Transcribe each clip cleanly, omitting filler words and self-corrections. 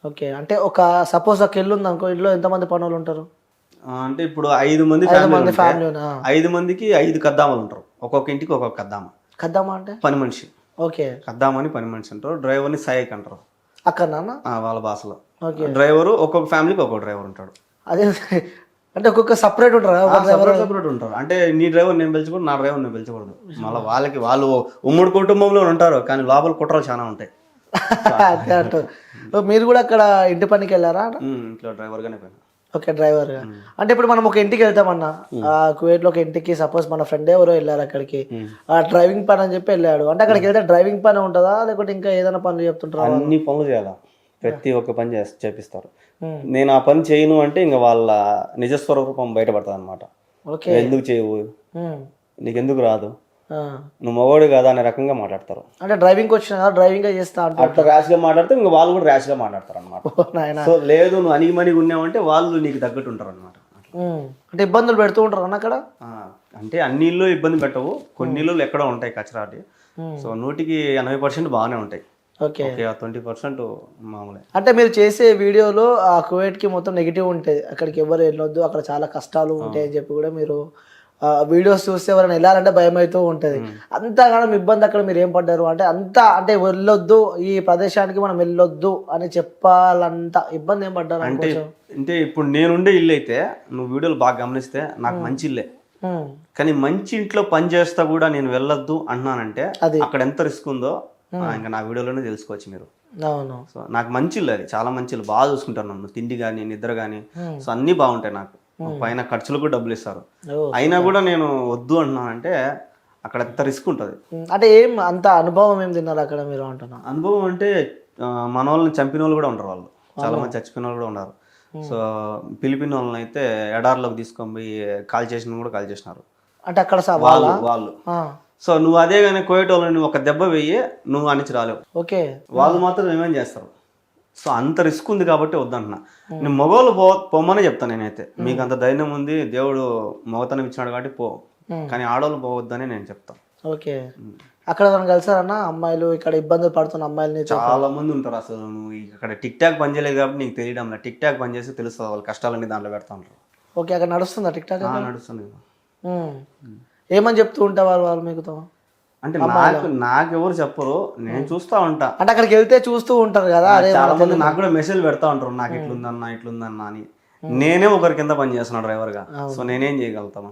Okay. అంటే suppose ఒక ఇల్లు ఉంది అనుకో, ఇంట్లో ఎంతమంది పనోళ్ళు ఉంటారు? అంటే ఇప్పుడు 5 మంది 5 మంది ఫ్యామిలీ ఫ్యామిలీనా? 5 మందికి 5 కద్దామలు ఉంటారు. ఒక్కొక్క ఇంటికి ఒక్కొక్క కద్దామ. కద్దామా అంటే? పని మనిషి. ఓకే. కద్దామని పని మనిషి అంటారు. డ్రైవర్ని సహాయక్ అంటారు అక్కడనా? వాళ్ళ భాషలో. ఓకే. డ్రైవరు ఒక్కొక్క ఫ్యామిలీకి ఒక్కొక్క డ్రైవర్ ఉంటాడు. అదే అంటే ఒక్కొక్క సపరేట్ ఉంటారా? సపరేట్ ఉంటారు. అంటే నీ డ్రైవర్ నేను పిలిచకూడదు, నా డ్రైవర్ నేను పిలిచకూడదు. మళ్ళీ వాళ్ళు ఉమ్మడి కుటుంబంలో ఉంటారు, కానీ లోపల కుట్రలు చాలా ఉంటాయి. అంతే అంటారు. మీరు కూడా అక్కడ ఇంటి పనికి వెళ్ళారా? ఇంట్లో డ్రైవర్గానే పోయినా. ఓకే, డ్రైవర్గా. అంటే ఇప్పుడు మనం ఒక ఇంటికి వెళ్తామన్నా, కువైట్లో ఒక ఇంటికి సపోజ్ మన ఫ్రెండ్ ఎవరో వెళ్ళారు అక్కడికి, డ్రైవింగ్ పని అని చెప్పి వెళ్ళాడు అంటే, అక్కడికి వెళ్తే డ్రైవింగ్ పని ఉంటుందా లేకపోతే ఇంకా ఏదైనా పనులు చెప్తుంటారా? అన్ని పనులు చేయాలా, ప్రతి ఒక్క పని చేపిస్తారు. నేను ఆ పని చేయను అంటే ఇంకా వాళ్ళ నిజస్వరూపం బయటపడుతుంది అనమాట. ఓకే. ఎందుకు చేయవు, నీకెందుకు రాదు, నువ్వు మగవాడు కదా అనే రకంగా మాట్లాడతారు. అంటే డ్రైవింగ్ వచ్చిన డ్రైవింగ్ చేస్తా అట్లా ర్యాష్ గా మాట్లాడితే ఇంకా వాళ్ళు కూడా ర్యాష్ గా మాట్లాడతారు అనమాట. సో లేదు నువ్వు అణిగిమణిగి ఉన్నావంటే వాళ్ళు నీకు తగ్గట్టు ఉంటారు అనమాట. అంటే ఇబ్బందులు పెడుతూ ఉంటారు అన్న అక్కడ. అంటే అన్ని ఇళ్ళు ఇబ్బంది పెట్టవు, కొన్ని ఇళ్ళు ఎక్కడో ఉంటాయి కచరాటి. సో 100% బాగానే ఉంటాయి. ఓకే. 20% మామూలే. అంటే మీరు చేసే వీడియోలో ఆ కువైట్కి మొత్తం నెగిటివ్ ఉంటుంది, అక్కడికి ఎవరు వెళ్ళొద్దు, అక్కడ చాలా కష్టాలు ఉంటాయి అని చెప్పి కూడా మీరు వీడియోస్ చూస్తే ఎవరైనా వెళ్ళాలంటే భయం అవుతూ ఉంటుంది. అంతగానం ఇబ్బంది అక్కడ మీరు ఏం పడ్డారు అంటే, అంటే వెళ్ళొద్దు ఈ ప్రదేశానికి మనం వెళ్ళొద్దు అని చెప్పాలంత ఇబ్బంది ఏం పడ్డారు? అంటే ఇప్పుడు నేనుండే ఇల్లు అయితే నువ్వు వీడియోలు బాగా గమనిస్తే నాకు మంచి ఇల్లే, కానీ మంచి ఇంట్లో పని చేస్తా కూడా నేను వెళ్ళొద్దు అంటున్నానంటే అక్కడ ఎంత రిస్క్ ఉందో ఇంకా నా వీడియోలోనే తెలుసుకోవచ్చు మీరు. అవును. సో నాకు మంచి ఇల్లు, అది చాలా మంచి ఇల్లు, బాగా చూసుకుంటారు నన్ను, తిండి కానీ నిద్ర కానీ. సో అన్నీ బాగుంటాయి, నాకు పైన ఖర్చులు కూడా డబ్బులు ఇస్తారు. అయినా కూడా నేను వద్దు అంటున్నానంటే అక్కడ ఎంత రిస్క్ ఉంటుంది. అంటే ఏం అంత అనుభవం ఏం తిన్నారు అక్కడ మీరు అంటున్నా? అనుభవం అంటే మన వాళ్ళని చంపిన వాళ్ళు కూడా ఉంటారు, వాళ్ళు చాలా మంది చచ్చిపోయిన వాళ్ళు కూడా ఉన్నారు. సో ఫిలిపిన్ వాళ్ళని అయితే ఎడార్లోకి తీసుకొని పోయి కాల్ చేసినారు అంటే అక్కడ వాళ్ళు. సో నువ్వు అదే కానీ కోయట వాళ్ళని ఒక దెబ్బ వెయ్యి నువ్వు అనిచి రాలేవు. ఓకే. వాళ్ళు మాత్రం ఏమేం చేస్తారు. సో అంత రిస్క్ ఉంది కాబట్టి వద్దంటున్నా. నేను మగవాళ్ళు పొమ్మనే చెప్తాను నేనైతే. మీకు అంత ధైర్యం ఉంది, దేవుడు మగతనం ఇచ్చినాడు కాబట్టి పో, కానీ ఆడవాళ్ళు పోవద్దని నేను చెప్తాను. ఓకే. అక్కడ కలిసారన్నా అమ్మాయిలు ఇక్కడ ఇబ్బందులు పడుతున్న అమ్మాయిలని? చాలా మంది ఉంటారు. అసలు నువ్వు ఇక్కడ టిక్ టాక్ పని చేయలేదు కాబట్టి నీకు తెలియడం లేదు. టిక్ టాక్ పని చేస్తే తెలుస్తుంది వాళ్ళ కష్టాలన్నీ దాంట్లో పెడతా ఉంటారు. ఓకే. అక్కడ నడుస్తుందా టిక్ టాక్? నడుస్తుంది. ఏమని చెప్తూ ఉంటారు వాళ్ళు మీకుతో? అంటే నాకెవరు చెప్పరు, నేను చూస్తా ఉంటా. అంటే అక్కడికి వెళ్తే చూస్తూ ఉంటారు కదా, చాలా మంది నాకు కూడా మెసేజ్ పెడతా ఉంటారు, నాకు ఇట్లుందన్నా అని. నేనే ఒకరి కింద పని చేస్తున్నా డ్రైవర్ గా. సో నేనేం చేయగలుగుతాను?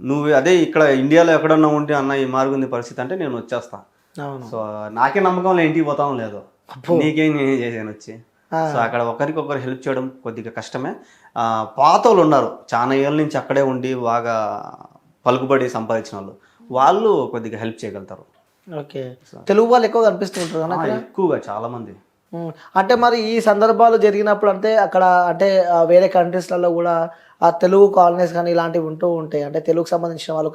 నువ్వు అదే ఇక్కడ ఇండియాలో ఎక్కడన్నా ఉంటే అన్న ఈ మారుగుంది పరిస్థితి అంటే నేను వచ్చేస్తా. సో నాకే నమ్మకం ఇంటికి పోతాం లేదు, నీకేం నేనేం చేసాను వచ్చి. సో అక్కడ ఒకరికొకరు హెల్ప్ చేయడం కొద్దిగా కష్టమే. పాత వాళ్ళు ఉన్నారు, చాలా ఏళ్ళ నుంచి అక్కడే ఉండి బాగా పలుకుబడి సంపాదించిన వాళ్ళు కొద్దిగా హెల్ప్ చేయగలుగుతారు. ఓకే. తెలుగు వాళ్ళు ఎక్కువ కనిపిస్తుంటారు ఎక్కువగా చాలా మంది. అంటే మరి ఈ సందర్భాలు జరిగినప్పుడు అంటే అక్కడ అంటే వేరే కంట్రీస్లలో కూడా ఆ తెలుగు కాలనీస్ కానీ ఇలాంటివి ఉంటూ ఉంటాయి, అంటే తెలుగుకు సంబంధించిన వాళ్ళు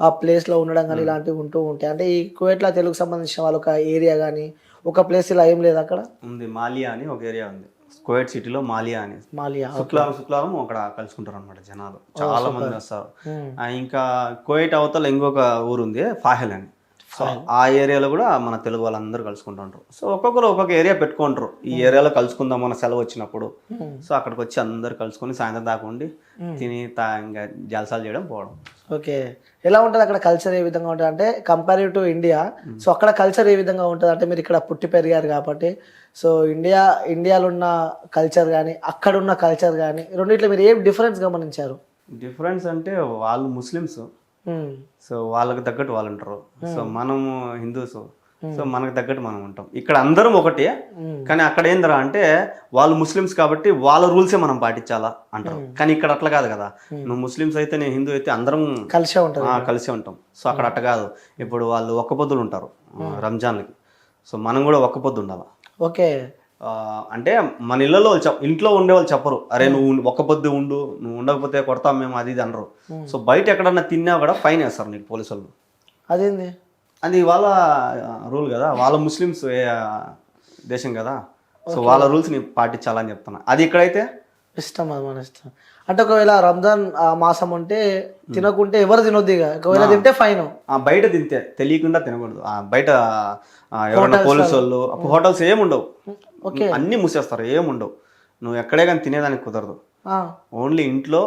ఆ ప్లేస్లో ఉండడం కానీ ఇలాంటివి ఉంటూ ఉంటాయి. అంటే ఈ కువైట్లో తెలుగుకు సంబంధించిన వాళ్ళు ఒక ఏరియా కానీ ఒక ప్లేస్ ఇలా ఏం లేదు అక్కడ? ఉంది, మాలియా అని ఒక ఏరియా ఉంది కువైట్ సిటీలో. మాలియా శుక్రవారం అక్కడ కలుసుకుంటారు అనమాట జనాలు, చాలా మంది వస్తారు. ఇంకా కువైట్ అవతల ఇంకొక ఊరు ఉంది ఫాహెల్ అని. సో ఆ ఏరియాలో కూడా మన తెలుగు వాళ్ళందరూ కలుసుకుంటుంటారు. సో ఒక్కొక్కరు ఒక్కొక్క ఏరియా పెట్టుకుంటారు, ఈ ఏరియాలో కలుసుకుందాం మన సెలవు వచ్చినప్పుడు. సో అక్కడికి వచ్చి అందరు కలుసుకొని సాయంత్రం దాకా ఉండి తిని ఇంకా జలసాలు చేయడం పోవడం. ఓకే. ఎలా ఉంటుంది అక్కడ కల్చర్, ఏ విధంగా ఉంటుంది అంటే కంపేర్ టు ఇండియా? సో అక్కడ కల్చర్ ఏ విధంగా ఉంటుంది అంటే, మీరు ఇక్కడ పుట్టి పెరిగారు కాబట్టి, సో ఇండియాలో ఉన్న కల్చర్ కానీ అక్కడున్న కల్చర్ కానీ రెండిట్లో మీరు ఏం డిఫరెన్స్ గమనించారు? డిఫరెన్స్ అంటే వాళ్ళు ముస్లిమ్స్, సో వాళ్ళకి తగ్గట్టు వాళ్ళు ఉంటారు. సో మనము హిందూస్, సో మనకు తగ్గట్టు మనం ఉంటాం. ఇక్కడ అందరం ఒకటే, కానీ అక్కడ ఏందిరా అంటే వాళ్ళు ముస్లిమ్స్ కాబట్టి వాళ్ళ రూల్సే మనం పాటించాలా అంటారు. కానీ ఇక్కడ అట్లా కాదు కదా, నువ్వు ముస్లిమ్స్ అయితే నేను హిందూ అయితే అందరం కలిసే ఉంటాం. సో అక్కడ అట్లా కాదు. ఇప్పుడు వాళ్ళు ఒక్క పొద్దులు ఉంటారు రంజాన్లకి, సో మనం కూడా ఒక్క పొద్దు ఉండాలి. ఓకే. అంటే మన ఇళ్లలో ఇంట్లో ఉండేవాళ్ళు చెప్పరు, అరే నువ్వు ఒక్క పొద్దు ఉండు, నువ్వు ఉండకపోతే కొడతాం మేము, అది ఇది అనరు. సో బయట ఎక్కడన్నా తిన్నా కూడా ఫైన్ వేస్తారు నీకు పోలీసు వాళ్ళు. అదేంది? అది వాళ్ళ రూల్ కదా, వాళ్ళ ముస్లిమ్స్ దేశం కదా, సో వాళ్ళ రూల్స్ ని పాటించాలని చెప్తున్నా. అది ఇక్కడైతే ఇష్టం, అది మన ఇష్టం. అంటే ఒకవేళ రంజాన్ మాసం ఉంటే తినకుంటే ఎవరు తినొద్దు, ఇక ఒకవేళ తింటే ఫైన్. బయట తింటే తెలియకుండా తినకూడదు. బయట ఎవరైనా పోలీసు వాళ్ళు, హోటల్స్ ఏమి ఉండవు, అన్నీ మూసేస్తారు, ఏముండవు. నువ్వు ఎక్కడే కానీ తినేదానికి కుదరదు. ఓన్లీ ఇంట్లో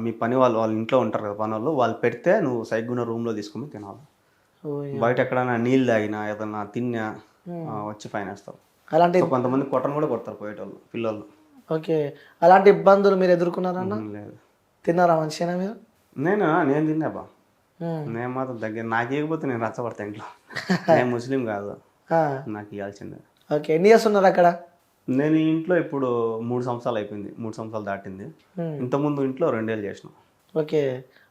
మీ పని వాళ్ళ ఇంట్లో ఉంటారు కదా పని వాళ్ళు పెడితే నువ్వు సైగ్గున్న రూమ్లో తీసుకుని తినాలి. బయట ఎక్కడైనా నీళ్ళు తాగినా ఏదన్నా తిన్నా వచ్చి ఫైన్ వేస్తారు. అలాంటి కొంతమంది కొట్టను కూడా కొడతారు పోయేటోళ్ళు పిల్లలు. ఓకే, అలాంటి ఇబ్బందులు మీరు ఎదుర్కొన్నారన్న? లేదు. తిన్నారా మంచిగా మీరు? నేను తిన్నాబా. నేను మాత్రం దగ్గర నాకు ఇవ్వకపోతే నేను రచ్చబడతా ఇంట్లో. నేను ముస్లిం కాదు, నాకు ఇవ్వాల్సిందే. ఓకే, ఎన్ని ఇయర్స్ ఉన్నారు అక్కడ? నేను ఈ ఇంట్లో ఇప్పుడు 3 సంవత్సరాలు అయిపోయింది, 3 సంవత్సరాలు దాటింది. ఇంతకుముందు ఇంట్లో 2 ఏళ్ళు చేసిన. ఓకే,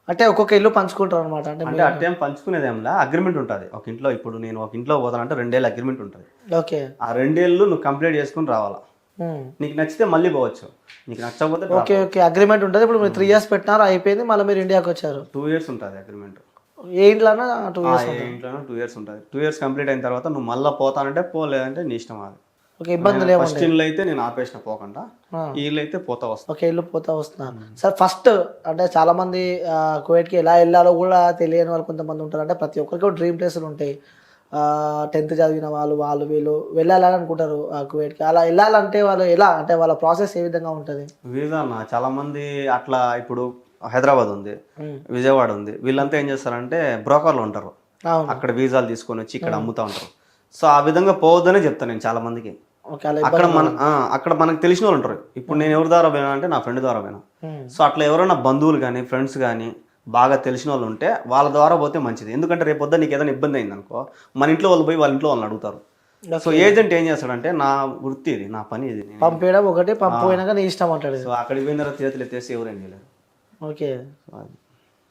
అంటే ఒక్కొక్క ఇల్లు పంచుకుంటారు అనమాట? అంటే అట్టేం పంచుకునేదేంలా, అగ్రిమెంట్ ఉంటుంది ఒక ఇంట్లో. ఇప్పుడు నేను ఒక ఇంట్లో పోతానంటే 2 ఏళ్ళు అగ్రిమెంట్ ఉంటుంది. ఓకే, ఆ 2 ఏళ్ళు నువ్వు కంప్లీట్ చేసుకుని రావాలా. నీకు నచ్చితే మళ్ళీ పోవచ్చు, నీకు నచ్చకపోతే. ఓకే ఓకే, అగ్రిమెంట్ ఉంటుంది. ఇప్పుడు మీరు 3 years పెట్టినారు, అయిపోయింది, మళ్ళీ మీరు ఇండియాకి వచ్చారు. 2 years ఉంటుంది అగ్రిమెంట్. ఏ ఇంట్లోనా 2 years? ఏ ఇంట్లోనూ 2 years ఉంటుంది. 2 years కంప్లీట్ అయిన తర్వాత నువ్వు మళ్ళీ పోతానంటే పోలేదంటే నీ ఇష్టం. అది ఓకే, ఇబ్బంది లేదు. ఫస్ట్ ఇల్లు అయితే నేను ఆపేసిన పోకుండా, ఈ ఇల్లు అయితే పోతా వస్తా. ఓకే, ఇల్లు పోతా వస్తున్నారు. సార్ ఫస్ట్ అంటే చాలా మంది కువైట్కి ఎలా వెళ్ళాలో కూడా తెలియని వాళ్ళు కొంతమంది ఉంటారు. అంటే ప్రతి ఒక్కరికి డ్రీమ్ ప్లేసులు ఉంటాయి. 10th చదివిన వాళ్ళు వీళ్ళు వెళ్ళాలని అనుకుంటారు కువైట్కి. అలా వెళ్ళాలంటే వాళ్ళు ఎలా, అంటే వాళ్ళ ప్రాసెస్ ఏ విధంగా ఉంటుంది? వీసా అన్న చాలా మంది అట్లా, ఇప్పుడు హైదరాబాద్ ఉంది, విజయవాడ ఉంది, వీళ్ళంతా ఏం చేస్తారంటే బ్రోకర్లు ఉంటారు, అక్కడ వీసాలు తీసుకొని వచ్చి ఇక్కడ అమ్ముతా ఉంటారు. సో ఆ విధంగా పోవద్దనే చెప్తాను నేను చాలా మందికి. అక్కడ మనకు తెలిసిన వాళ్ళు ఉంటారు. ఇప్పుడు నేను ఎవరి ద్వారా పోయినా అంటే నా ఫ్రెండ్ ద్వారా పోయినా. సో అట్లా ఎవరైనా బంధువులు కానీ ఫ్రెండ్స్ కానీ బాగా తెలిసిన వాళ్ళు ఉంటే వాళ్ళ ద్వారా పోతే మంచిది. ఎందుకంటే రేపు పొద్దున్న నీకు ఏదైనా ఇబ్బంది అయింది అనుకో, మన ఇంట్లో వాళ్ళు పోయి వాళ్ళ ఇంట్లో వాళ్ళని అడుగుతారు. సో ఏజెంట్ ఏం చేస్తాడంటే, నా వృత్తి ఇది, నా పని ఇది, పంపేయడం ఒకటి, పంపిపోయినాక నీ ఇష్టం అంటాడు. సో అక్కడికి పోయిన తర్వాత చేతులు ఎత్తేసి ఎవరేం చేయలేరు. ఓకే,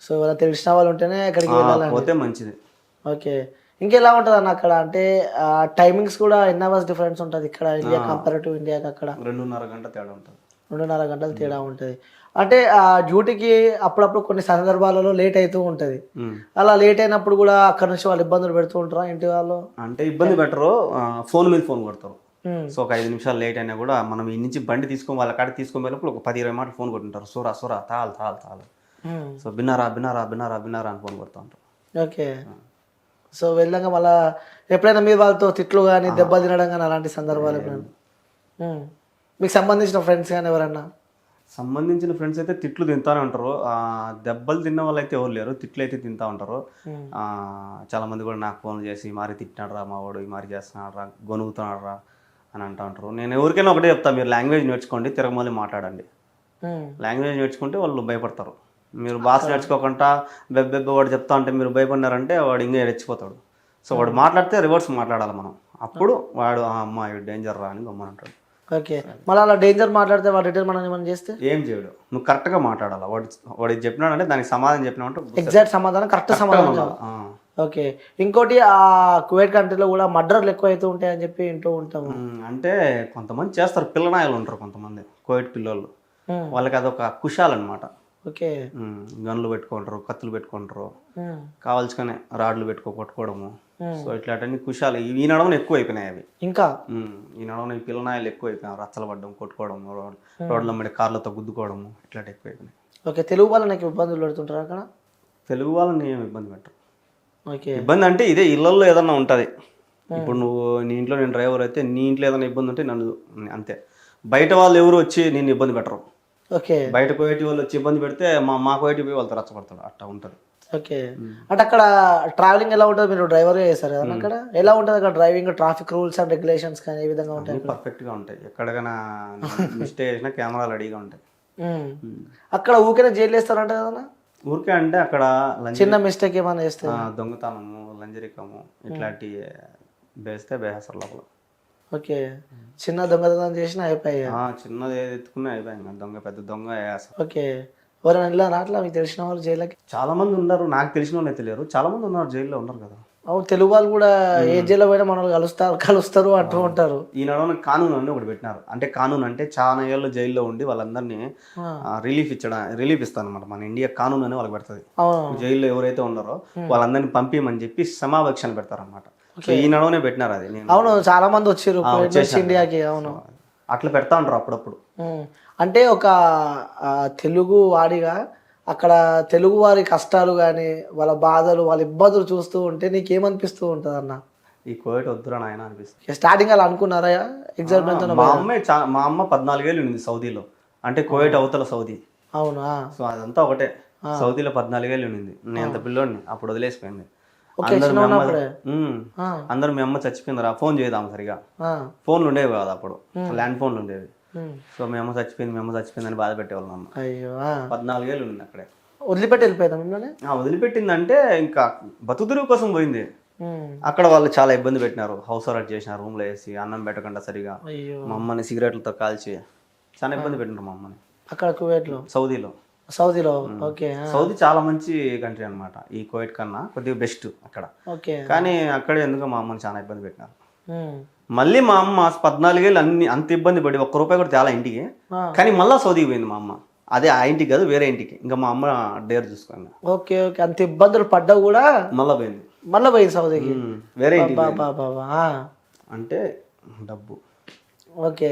సో తెలిసిన వాళ్ళు ఉంటేనే అక్కడికి వెళ్ళాలి, పోతే మంచిది. ఓకే, ఇంకెలా ఉంటుంది అన్న అక్కడ? అంటే టైమింగ్స్ కూడా ఎన్ని అవర్స్ డిఫరెన్స్ ఉంటుంది ఇక్కడ ఇండియా కంపారిటివ్ ఇండియాకి? అక్కడ 2.5 గంట తేడా ఉంటుంది. 2.5 గంటలు తేడా ఉంటుంది. అంటే ఆ డ్యూటీకి అప్పుడప్పుడు కొన్ని సందర్భాలలో లేట్ అవుతూ ఉంటుంది. అలా లేట్ అయినప్పుడు కూడా అక్కడ నుంచి వాళ్ళు ఇబ్బందులు పెడుతూ ఉంటారా ఇంటి వాళ్ళు? అంటే ఇబ్బంది పెట్టరు, ఫోన్ మీద ఫోన్ కొడతారు. సో ఒక 5 నిమిషాలు లేట్ అయినా కూడా మనం ఈ నుంచి బండి తీసుకొని వాళ్ళ కాడికి తీసుకొని వెళ్ళినప్పుడు ఒక 10-20 మాటలు ఫోన్ కొట్టుంటారు. సోరా తాల్. సో బిన్నారా అని ఫోన్ కొడుతూ ఉంటారు. ఓకే, సో వెళ్ళాక మళ్ళీ ఎప్పుడైనా మీరు వాళ్ళతో తిట్లు కానీ దెబ్బలు తినడం కానీ అలాంటి సందర్భాలు ఎప్పుడైనా మీకు సంబంధించిన ఫ్రెండ్స్ కానీ ఎవరన్నా? సంబంధించిన ఫ్రెండ్స్ అయితే తిట్లు తింటానే ఉంటారు. దెబ్బలు తిన్న వాళ్ళు అయితే ఎవరు లేరు, తిట్లు అయితే తింటా ఉంటారు. చాలా మంది కూడా నాకు ఫోన్ చేసి మరి తిట్టినాడు రా మా వాడు, ఈ మరి చేస్తున్నాడు రా, గొనుగుతున్నాడు రా అని అంటూ ఉంటారు. నేను ఎవరికైనా ఒకటే చెప్తాను, మీరు లాంగ్వేజ్ నేర్చుకోండి, తిరగమల్లి మాట్లాడండి. లాంగ్వేజ్ నేర్చుకుంటే వాళ్ళు భయపడతారు. మీరు భాష నేర్చుకోకుండా వాడు చెప్తా ఉంటే మీరు భయపడినారంటే వాడు ఇంకా రెచ్చిపోతాడు. సో వాడు మాట్లాడితే రివర్స్ మాట్లాడాలి మనం, అప్పుడు వాడు అమ్మాయి డేంజర్ రా అని గమ్మనంటాడు. ఓకే, మళ్ళీ అలా డేంజర్ మాట్లాడితే వాడు రిటర్న్ మనం ఏమైనా చేస్తే ఏం చేయడు. నువ్వు కరెక్ట్గా మాట్లాడాలి. వాడు చెప్పినాడంటే దానికి సమాధానం చెప్పినామంటే ఎగ్జాక్ట్ సమాధానం, కరెక్ట్ సమాధానం. ఓకే, ఇంకోటి ఆ కువైట్ కంట్రీలో కూడా మర్డర్లు ఎక్కువ అవుతూ ఉంటాయి అని చెప్పి వింటూ ఉంటాము. అంటే కొంతమంది చేస్తారు, పిల్లనాయలు ఉంటారు కొంతమంది కువైట్ పిల్లలు, వాళ్ళకి అదొక కుషాలన్నమాట. ఓకే, గన్లు పెట్టుకుంటారు, కత్తులు పెట్టుకుంటారు, కావాల్సుకొని రాడ్లు కొట్టుకోవడము. సో ఇట్లాంటి కుషాలు ఈ నడవని ఎక్కువ అయిపోయినాయి అవి. ఇంకా ఈ నడవని పిల్లనాయలు ఎక్కువ అయిపోయినాయి, రచ్చలు పడ్డం, కొట్టుకోవడం, రోడ్ల మీద కార్లతో గుద్దుకోవడము, ఇట్లాంటి ఎక్కువ అయిపోయినాయి. ఓకే, తెలుగు వాళ్ళని ఇబ్బందులు పెడుతుంటారు అక్కడ? తెలుగు వాళ్ళని ఏమి ఇబ్బంది పెట్టరు. ఓకే, ఇబ్బంది అంటే ఇదే ఇళ్ళల్లో ఏదన్నా ఉంటుంది. ఇప్పుడు నువ్వు నీ ఇంట్లో నేను డ్రైవర్ అయితే నీ ఇంట్లో ఏదైనా ఇబ్బంది ఉంటే నన్ను అంతే. బయట వాళ్ళు ఎవరు వచ్చి నేను ఇబ్బంది పెట్టరు. ఓకే, బయట కోయటి వాళ్ళు వచ్చి ఇబ్బంది పెడితే మా కోయటి పోయి వాళ్ళతో రచ్చబడతాడు, అట్లా ఉంటుంది. ఓకే, అంటే అక్కడ ట్రావెలింగ్ ఎలా ఉంటుంది? మీరు డ్రైవర్గా చేస్తారు కదా అక్కడ, ఎలా ఉంటుంది అక్కడ driving? Traffic rules and regulations కానీ ఏ విధంగా ఉంటాయి? పర్ఫెక్ట్గా ఉంటాయి. ఎక్కడికైనా మిస్టేక్ చేసినా కెమెరాలు రెడీగా ఉంటాయి. అక్కడ ఊరికే జైలు వేస్తారంట కదా? ఊరికే అంటే అక్కడ చిన్న మిస్టేక్ ఏమైనా చేస్తే దొంగతనము, లంజరికము ఇట్లాంటి వేస్తే బేహసర్ లోపల. ఓకే, చిన్న దొంగతనం చేసినా అయిపోయాయి, చిన్నది ఏది ఎత్తుకున్నా అయిపోయింది. దొంగ పెద్ద దొంగ. ఓకే, ఎవరైనా వెళ్ళారా అట్లా మీకు తెలిసిన వాళ్ళు జైలుకి? చాలా మంది ఉన్నారు, నాకు తెలిసిన వాళ్ళు తెలియరు, చాలా మంది ఉన్నారు జైల్లో ఉన్నారు కదా. అవును, తెలుగు వాళ్ళు కూడా ఏ జైల్లో పోయినా మనల్ని కలుస్తారు అంటూ ఉంటారు. ఈ నడవని కానూన్ అని ఒకటి పెట్టినారు. అంటే కానూన్ అంటే చాలా ఏళ్ళు జైల్లో ఉండి వాళ్ళందరినీ రిలీఫ్ ఇస్తాను అనమాట. మన ఇండియా కానూన్ అని వాళ్ళకి పెడుతుంది. జైల్లో ఎవరైతే ఉన్నారో వాళ్ళందరినీ పంపించమని చెప్పి సమావేశాలు పెడతారు అనమాట. ఈ నడవనే పెట్టినారు అది. అవును, చాలా మంది వచ్చారు ఇండియాకి. అవును, అట్లా పెడతా ఉంటారు అప్పుడప్పుడు. అంటే ఒక తెలుగు వాడిగా అక్కడ తెలుగు వారి కష్టాలు కానీ వాళ్ళ బాధలు వాళ్ళ ఇబ్బందులు చూస్తూ ఉంటే నీకేమనిపిస్తూ ఉంటుంది అన్న? ఈ కోవిడ్ వద్దురా నాయన అనిపిస్తుంది. స్టార్టింగ్ అలా అనుకున్నారా ఎగ్జైట్మెంట్? మా అమ్మ 14 ఏళ్ళు ఉంది సౌదీలో, అంటే కోవిడ్ అవతల సౌదీ. అవునా? సో అదంతా ఒకటే. సౌదీలో 14 ఏళ్ళు ఉండింది. నేను అంత పిల్లోడిని, అప్పుడు వదిలేసిపోయింది. ఓకే, అందరూ చిన్న మీ అమ్మ ఉన్నప్పుడే. అందరూ మీ అమ్మ చచ్చిపోయిందిరా, ఫోన్ చేద్దాం సరిగా. ఫోన్లు ఉండేవి కాదు అప్పుడు, ల్యాండ్ ఫోన్లు ఉండేవి. సో మీ అమ్మ చచ్చిపోయింది అని బాధ పెట్టేవాళ్ళు అమ్మ. అయ్యో, 14 ఏళ్ళు ఉంది అక్కడే. వదిలిపెట్టి వెళ్ళిపోయాం మిమ్మల్ని? వదిలిపెట్టిందంటే ఇంకా బతుకుదురు కోసం పోయింది. అక్కడ వాళ్ళు చాలా ఇబ్బంది పెట్టినారు, హౌస్ అరెస్ట్ చేసినారు, రూమ్లో వేసి అన్నం పెట్టకుండా సరిగా. అయ్యో, మా అమ్మని సిగరెట్లతో కాల్చి చాలా ఇబ్బంది పెట్టినారు మా అమ్మని. అక్కడ కువైట్లో? సౌదీలో. ఓకే. సౌదీ చాలా మంచి కంట్రీ అన్నమాట, ఈ కువైట్ కన్నా కొద్దిగా బెస్ట్ అక్కడ. ఓకే. కానీ అక్కడే ఎందుకో మా అమ్మని చాలా ఇబ్బంది పెట్టినారు. మళ్ళీ మా అమ్మ 14 ఏళ్ళు అంత ఇబ్బంది పడి ఒక్క రూపాయి కూడా తేలా ఇంటికి. కానీ మళ్ళీ సౌదీకి పోయింది మా అమ్మ. అదే ఆ ఇంటికి కాదు, వేరే ఇంటికి. ఇంకా మా అమ్మ డేర్ చూసుకోండి. ఓకే. అంత ఇబ్బందులు పడ్డా కూడా మళ్ళీ పోయింది. పోయింది సౌదీకి, వేరే ఇంటికి. బాబా. అంటే డబ్బు. ఓకే.